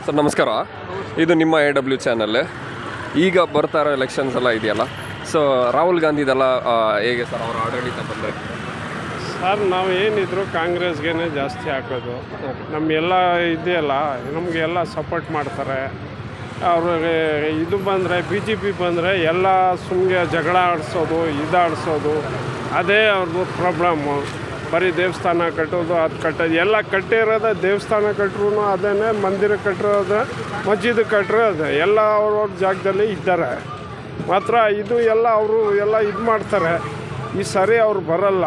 Sir ನಮಸ್ಕಾರ. ಇದು ನಿಮ್ಮ AW ಚಾನಲ್. ಈಗ ಬರ್ತಾ ಇರೋ ಎಲೆಕ್ಷನ್ಸ್ ಎಲ್ಲ ಇದೆಯಲ್ಲ, ಸೊ ರಾಹುಲ್ ಗಾಂಧಿದೆಲ್ಲ ಹೇಗೆ ಸರ್ ಅವರ ಆಡಳಿತ ಬಂದರೆ? ಸರ್ ನಾವು ಏನಿದ್ರು ಕಾಂಗ್ರೆಸ್ಗೆ ಜಾಸ್ತಿ ಹಾಕೋದು. ನಮ್ಮೆಲ್ಲ ಇದೆಯಲ್ಲ ನಮಗೆಲ್ಲ ಸಪೋರ್ಟ್ ಮಾಡ್ತಾರೆ. ಅವ್ರಿಗೆ ಇದು ಬಂದರೆ BJP ಬಂದರೆ ಎಲ್ಲ ಸುಮ್ಮನೆ ಜಗಳ ಆಡಿಸೋದು ಇದಾಡಿಸೋದು ಅದೇ ಅವ್ರದ್ದು ಪ್ರಾಬ್ಲಮ್ಮು. ಬರೀ ದೇವಸ್ಥಾನ ಕಟ್ಟೋದು ಅದು ಕಟ್ಟೋದು ಎಲ್ಲ ಕಟ್ಟಿರೋದು. ದೇವಸ್ಥಾನ ಕಟ್ಟರು ಅದೇ, ಮಂದಿರ ಕಟ್ಟಿರೋದು, ಮಸ್ಜಿದ್ ಕಟ್ಟಿರೋದು ಎಲ್ಲ ಅವ್ರವ್ರ ಜಾಗದಲ್ಲಿ ಇದ್ದಾರೆ. ಮಾತ್ರ ಇದು ಎಲ್ಲ ಅವರು ಎಲ್ಲ ಇದು ಮಾಡ್ತಾರೆ. ಈ ಸರಿ ಅವ್ರು ಬರಲ್ಲ,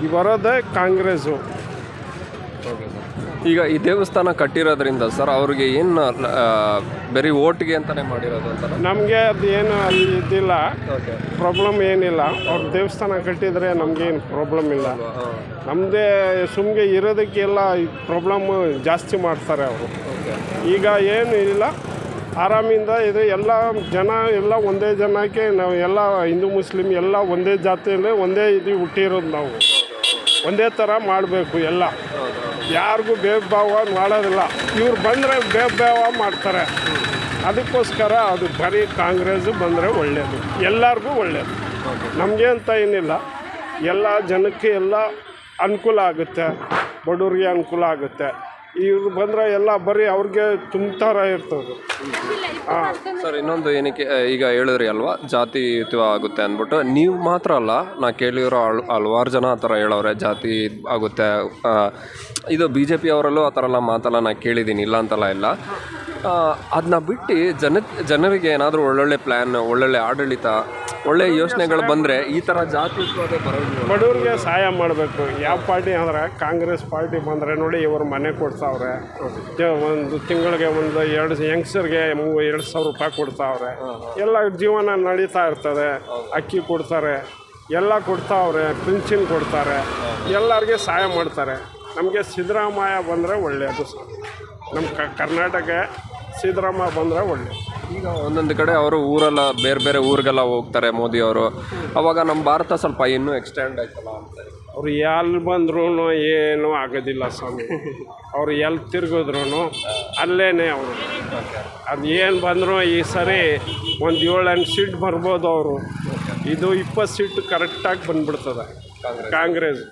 ಈ ಬರೋದೇ ಕಾಂಗ್ರೆಸ್ಸು. ಈಗ ಈ ದೇವಸ್ಥಾನ ಕಟ್ಟಿರೋದ್ರಿಂದ ಸರ್ ಅವ್ರಿಗೆ ಏನು ಬರೀ ಓಟ್ಗೆ ಅಂತಲೇ ಮಾಡಿರೋದು ಅಂತಾರೆ? ನಮಗೆ ಅದು ಏನು ಅಲ್ಲಿ ಇದಿಲ್ಲ, ಪ್ರಾಬ್ಲಮ್ ಏನಿಲ್ಲ. ಅವ್ರು ದೇವಸ್ಥಾನ ಕಟ್ಟಿದರೆ ನಮಗೇನು ಪ್ರಾಬ್ಲಮ್ ಇಲ್ಲ. ನಮ್ಮದೇ ಸುಮ್ಮನೆ ಇರೋದಕ್ಕೆಲ್ಲ ಪ್ರಾಬ್ಲಮ್ಮು ಜಾಸ್ತಿ ಮಾಡ್ತಾರೆ ಅವರು. ಈಗ ಏನು ಇಲ್ಲ, ಆರಾಮಿಂದ ಇದೆ. ಎಲ್ಲ ಜನ ಎಲ್ಲ ಒಂದೇ ಜನಕ್ಕೆ ನಾವು ಎಲ್ಲ ಹಿಂದೂ ಮುಸ್ಲಿಮ್ ಎಲ್ಲ ಒಂದೇ ಜಾತಿಯಲ್ಲೇ ಒಂದೇ ಇದು ಹುಟ್ಟಿರೋದು. ನಾವು ಒಂದೇ ಥರ ಮಾಡಬೇಕು. ಎಲ್ಲ ಯಾರಿಗೂ ಭೇದ ಭಾವ ಮಾಡೋದಿಲ್ಲ. ಇವ್ರು ಬಂದರೆ ಭೇದ ಭಾವ ಮಾಡ್ತಾರೆ. ಅದಕ್ಕೋಸ್ಕರ ಅದು ಬರೀ ಕಾಂಗ್ರೆಸ್ಸು ಬಂದರೆ ಒಳ್ಳೆಯದು, ಎಲ್ಲರಿಗೂ ಒಳ್ಳೆಯದು. ನಮಗೆ ಅಂತ ಏನಿಲ್ಲ, ಎಲ್ಲ ಜನಕ್ಕೆ ಎಲ್ಲ ಅನುಕೂಲ ಆಗುತ್ತೆ, ಬಡವ್ರಿಗೆ ಅನುಕೂಲ ಆಗುತ್ತೆ. ಇವ್ರು ಬಂದರೆ ಎಲ್ಲ ಬರೀ ಅವ್ರಿಗೆ ತುಂಬ್ತಾರ ಇರ್ತದೆ. ಸರ್ ಇನ್ನೊಂದು ಏನಕ್ಕೆ ಈಗ ಹೇಳಿದ್ರಿ ಅಲ್ವಾ, ಜಾತಿಯುತ ಆಗುತ್ತೆ ಅಂದ್ಬಿಟ್ಟು. ನೀವು ಮಾತ್ರ ಅಲ್ಲ, ನಾ ಕೇಳಿರೋ ಹಲವಾರು ಜನ ಆ ಥರ ಹೇಳೋರೆ, ಜಾತಿ ಆಗುತ್ತೆ. ಇದು BJP ಅವರಲ್ಲೂ ಆ ಥರ ಎಲ್ಲ ಮಾತೆಲ್ಲ ನಾನು ಕೇಳಿದ್ದೀನಿ, ಇಲ್ಲ ಅಂತೆಲ್ಲ ಇಲ್ಲ. ಅದನ್ನ ಬಿಟ್ಟು ಜನರಿಗೆ ಏನಾದರೂ ಒಳ್ಳೊಳ್ಳೆ ಪ್ಲ್ಯಾನ್, ಒಳ್ಳೊಳ್ಳೆ ಆಡಳಿತ, ಒಳ್ಳೆ ಯೋಚನೆಗಳು ಬಂದರೆ ಈ ಥರ ಜಾತಿಯುತವಾದ ಬಡವ್ರಿಗೆ ಸಹಾಯ ಮಾಡಬೇಕು. ಯಾವ ಪಾರ್ಟಿ ಅಂದರೆ ಕಾಂಗ್ರೆಸ್ ಪಾರ್ಟಿ ಬಂದರೆ ನೋಡಿ, ಇವರು ಮನೆ ಕೊಡ್ತಾವ್ರೆ. ಒಂದು ತಿಂಗಳಿಗೆ ಒಂದು 2 ಯಂಗ್ಸ್ಟರ್ಗೆ 2,000 ರೂಪಾಯಿ ಕೊಡ್ತಾವ್ರೆ. ಎಲ್ಲ ಜೀವನ ನಡೀತಾ ಇರ್ತದೆ. ಅಕ್ಕಿ ಕೊಡ್ತಾರೆ, ಎಲ್ಲ ಕೊಡ್ತಾವ್ರೆ, ಪಿಂಚಣಿ ಕೊಡ್ತಾರೆ, ಎಲ್ಲರಿಗೆ ಸಹಾಯ ಮಾಡ್ತಾರೆ. ನಮಗೆ ಸಿದ್ದರಾಮಯ್ಯ ಬಂದರೆ ಒಳ್ಳೆಯದು ಸರ್. ನಮ್ಮ ಕರ್ನಾಟಕ ಸಿದ್ದರಾಮಯ್ಯ ಬಂದರೆ ಒಳ್ಳೆಯದು. ಈಗ ಒಂದೊಂದು ಕಡೆ ಅವರು ಊರೆಲ್ಲ ಬೇರೆ ಬೇರೆ ಊರಿಗೆಲ್ಲ ಹೋಗ್ತಾರೆ ಮೋದಿಯವರು. ಅವಾಗ ನಮ್ಮ ಭಾರತ ಸ್ವಲ್ಪ ಇನ್ನೂ ಎಕ್ಸ್ಟೆಂಡ್ ಆಯ್ತಲ್ಲ ಅಂತ. ಅವ್ರು ಎಲ್ಲಿ ಬಂದ್ರೂ ಏನೂ ಆಗೋದಿಲ್ಲ ಸ್ವಾಮಿ. ಅವ್ರು ಎಲ್ಲಿ ತಿರುಗಿದ್ರು ಅಲ್ಲೇ ಅವರು. ಅದು ಏನು ಬಂದರೂ ಈ ಸರಿ ಒಂದು 7-8 ಸೀಟ್ ಬರ್ಬೋದು ಅವರು. ಇದು 20 ಸೀಟ್ ಕರೆಕ್ಟಾಗಿ ಬಂದ್ಬಿಡ್ತದೆ ಕಾಂಗ್ರೆಸ್.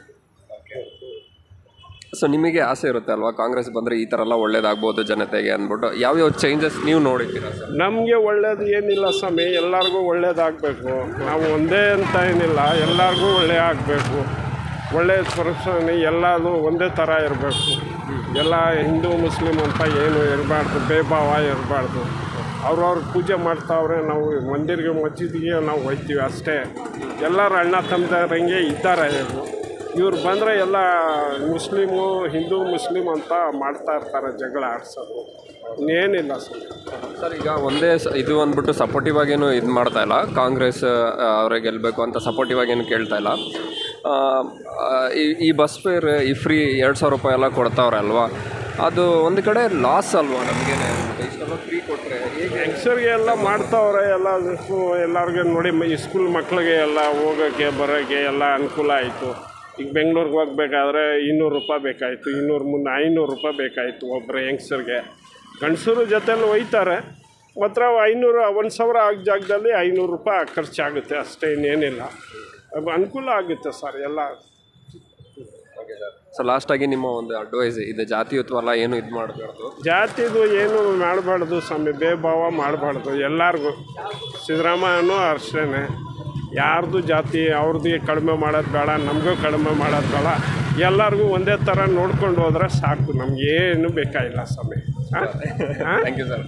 ಸೊ ನಿಮಗೆ ಆಸೆ ಇರುತ್ತೆ ಅಲ್ವಾ, ಕಾಂಗ್ರೆಸ್ ಬಂದರೆ ಈ ಥರ ಎಲ್ಲ ಒಳ್ಳೇದಾಗ್ಬೋದು ಜನತೆಗೆ ಅಂದ್ಬಿಟ್ಟು. ಯಾವ್ಯಾವ ಚೇಂಜಸ್ ನೀವು ನೋಡಿದ್ದೀರಾ ಸರ್? ನಮಗೆ ಒಳ್ಳೇದು ಏನಿಲ್ಲ ಸ್ವಾಮಿ, ಎಲ್ಲರಿಗೂ ಒಳ್ಳೇದಾಗಬೇಕು. ನಾವು ಒಂದೇ ಅಂತ ಏನಿಲ್ಲ, ಎಲ್ಲರಿಗೂ ಒಳ್ಳೆಯ ಆಗಬೇಕು. ಒಳ್ಳೆಯ ಪರ್ಸನ್ ಎಲ್ಲರೂ ಒಂದೇ ಥರ ಇರಬೇಕು. ಎಲ್ಲ ಹಿಂದೂ ಮುಸ್ಲಿಮ್ ಅಂತ ಏನು ಇರಬಾರ್ದು, ಭೇದಭಾವ ಇರಬಾರ್ದು. ಅವ್ರವ್ರು ಪೂಜೆ ಮಾಡ್ತಾವ್ರೆ, ನಾವು ಮಂದಿರಿಗೆ ಮಸ್ಜಿದ್ಗೆ ನಾವು ಹೋಗ್ತೀವಿ ಅಷ್ಟೇ. ಎಲ್ಲರೂ ಅಣ್ಣ ತಮ್ಮದಂಗೆ ಇದ್ದಾರೆ. ಇವ್ರು ಬಂದರೆ ಎಲ್ಲ ಮುಸ್ಲಿಮು ಹಿಂದೂ ಮುಸ್ಲಿಮ್ ಅಂತ ಮಾಡ್ತಾ ಇರ್ತಾರೆ, ಜಗಳ ಆಡ್ಸೋದು. ಇನ್ನೇನಿಲ್ಲ ಸರ್. ಈಗ ಒಂದೇ ಇದು ಅಂದ್ಬಿಟ್ಟು ಸಪೋರ್ಟಿವ್ ಆಗೇನು ಇದು ಮಾಡ್ತಾ ಇಲ್ಲ, ಕಾಂಗ್ರೆಸ್ ಅವರೇ ಗೆಲ್ಲಬೇಕು ಅಂತ ಸಪೋರ್ಟಿವ್ ಆಗೇನು ಕೇಳ್ತಾ ಇಲ್ಲ. ಈ ಬಸ್ ಫೇರ್, ಈ ಫ್ರೀ 2,000 ರೂಪಾಯಿ ಎಲ್ಲ ಕೊಡ್ತಾವ್ರೆ ಅಲ್ವಾ, ಅದು ಒಂದು ಕಡೆ ಲಾಸ್ ಅಲ್ವಾ ನಮಗೇನೆ? ಇಷ್ಟೆಲ್ಲ ಫ್ರೀ ಕೊಟ್ಟರೆ ಈಗ ಯಂಗ್ಸ್ಟರ್ಗೆ ಎಲ್ಲ ಮಾಡ್ತಾವ್ರೆ. ಎಲ್ಲರಿಗೆ ನೋಡಿ, ಈ ಸ್ಕೂಲ್ ಮಕ್ಕಳಿಗೆ ಎಲ್ಲ ಹೋಗೋಕ್ಕೆ ಬರೋಕ್ಕೆ ಎಲ್ಲ ಅನುಕೂಲ ಆಯಿತು. ಈಗ ಬೆಂಗಳೂರಿಗೆ ಹೋಗ್ಬೇಕಾದ್ರೆ 200 ರೂಪಾಯಿ ಬೇಕಾಯಿತು, 200 ಮುಂದೆ 500 ರೂಪಾಯಿ ಬೇಕಾಯಿತು ಒಬ್ಬರು ಯಂಗ್ಸ್ಟರ್ಗೆ. ಗಂಡಸರು ಜೊತೆಲಿ ಒಯ್ತಾರೆ. ಮಾತ್ರ 500 1,000 ಆಗ ಜಾಗದಲ್ಲಿ 500 ರೂಪಾಯಿ ಖರ್ಚಾಗುತ್ತೆ ಅಷ್ಟೇ, ಇನ್ನೇನಿಲ್ಲ. ಅನುಕೂಲ ಆಗುತ್ತೆ ಸರ್ ಎಲ್ಲ. ಸೊ ಲಾಸ್ಟಾಗಿ ನಿಮ್ಮ ಒಂದು ಅಡ್ವೈಸ್ ಇದೆ, ಜಾತಿಯುತವಲ್ಲ ಏನು ಇದು ಮಾಡಬಾರ್ದು, ಜಾತಿದು ಏನು ಮಾಡಬಾರ್ದು ಸ್ವಾಮಿ, ಭೇದಭಾವ ಮಾಡಬಾರ್ದು. ಎಲ್ಲರಿಗೂ ಸಿದ್ದರಾಮಯ್ಯನೂ ಅಷ್ಟೇ, ಯಾರ್ದು ಜಾತಿ ಅವ್ರದ್ದು ಕಡಿಮೆ ಮಾಡೋದು ಬೇಡ, ನಮಗೂ ಕಡಿಮೆ ಮಾಡೋದು ಬೇಡ. ಎಲ್ಲರಿಗೂ ಒಂದೇ ಥರ ನೋಡ್ಕೊಂಡು ಹೋದ್ರೆ ಸಾಕು, ನಮಗೇನು ಬೇಕಾಗಿಲ್ಲ ಸ್ವಾಮಿ. Thank you sir.